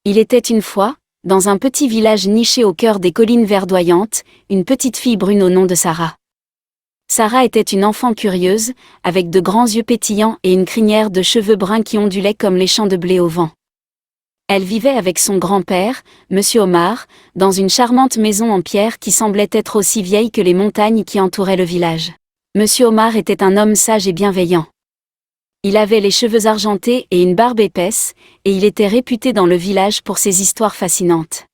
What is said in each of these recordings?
Il était une fois, dans un petit village niché au cœur des collines verdoyantes, une petite fille brune au nom de Sarah. Sarah était une enfant curieuse, avec de grands yeux pétillants et une crinière de cheveux bruns qui ondulaient comme les champs de blé au vent. Elle vivait avec son grand-père, Monsieur Omar, dans une charmante maison en pierre qui semblait être aussi vieille que les montagnes qui entouraient le village. Monsieur Omar était un homme sage et bienveillant. Il avait les cheveux argentés et une barbe épaisse, et il était réputé dans le village pour ses histoires fascinantes.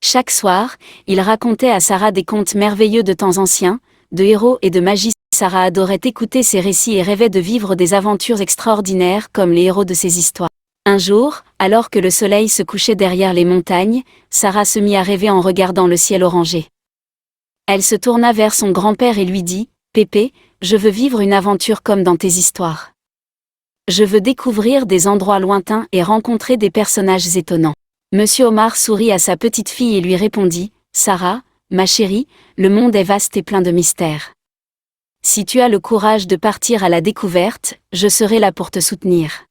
Chaque soir, il racontait à Sarah des contes merveilleux de temps anciens, de héros et de magie. Sarah adorait écouter ces récits et rêvait de vivre des aventures extraordinaires comme les héros de ces histoires. Un jour, alors que le soleil se couchait derrière les montagnes, Sarah se mit à rêver en regardant le ciel orangé. Elle se tourna vers son grand-père et lui dit « Pépé, je veux vivre une aventure comme dans tes histoires. Je veux découvrir des endroits lointains et rencontrer des personnages étonnants. » Monsieur Omar sourit à sa petite fille et lui répondit « Sarah, ma chérie, le monde est vaste et plein de mystères. Si tu as le courage de partir à la découverte, je serai là pour te soutenir. »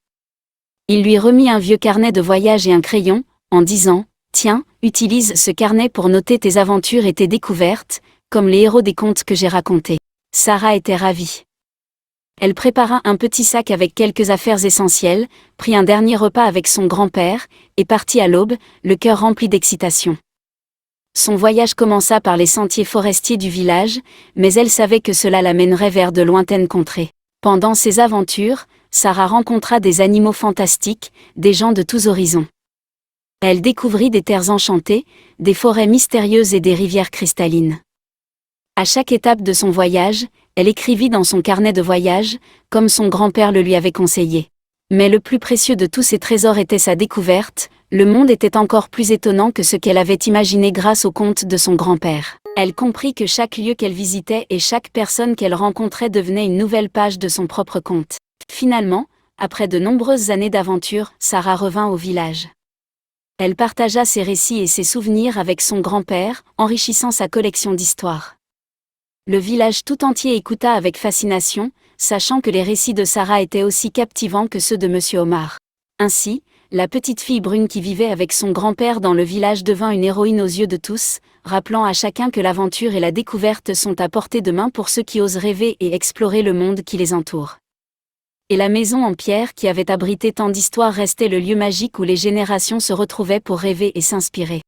Il lui remit un vieux carnet de voyage et un crayon, en disant « Tiens, utilise ce carnet pour noter tes aventures et tes découvertes, comme les héros des contes que j'ai racontés. » Sarah était ravie. Elle prépara un petit sac avec quelques affaires essentielles, prit un dernier repas avec son grand-père, et partit à l'aube, le cœur rempli d'excitation. Son voyage commença par les sentiers forestiers du village, mais elle savait que cela la mènerait vers de lointaines contrées. Pendant ses aventures, Sarah rencontra des animaux fantastiques, des gens de tous horizons. Elle découvrit des terres enchantées, des forêts mystérieuses et des rivières cristallines. À chaque étape de son voyage, elle écrivit dans son carnet de voyage, comme son grand-père le lui avait conseillé. Mais le plus précieux de tous ces trésors était sa découverte, le monde était encore plus étonnant que ce qu'elle avait imaginé grâce aux contes de son grand-père. Elle comprit que chaque lieu qu'elle visitait et chaque personne qu'elle rencontrait devenait une nouvelle page de son propre conte. Finalement, après de nombreuses années d'aventure, Sarah revint au village. Elle partagea ses récits et ses souvenirs avec son grand-père, enrichissant sa collection d'histoires. Le village tout entier écouta avec fascination, sachant que les récits de Sarah étaient aussi captivants que ceux de Monsieur Omar. Ainsi, la petite fille brune qui vivait avec son grand-père dans le village devint une héroïne aux yeux de tous, rappelant à chacun que l'aventure et la découverte sont à portée de main pour ceux qui osent rêver et explorer le monde qui les entoure. Et la maison en pierre qui avait abrité tant d'histoires restait le lieu magique où les générations se retrouvaient pour rêver et s'inspirer.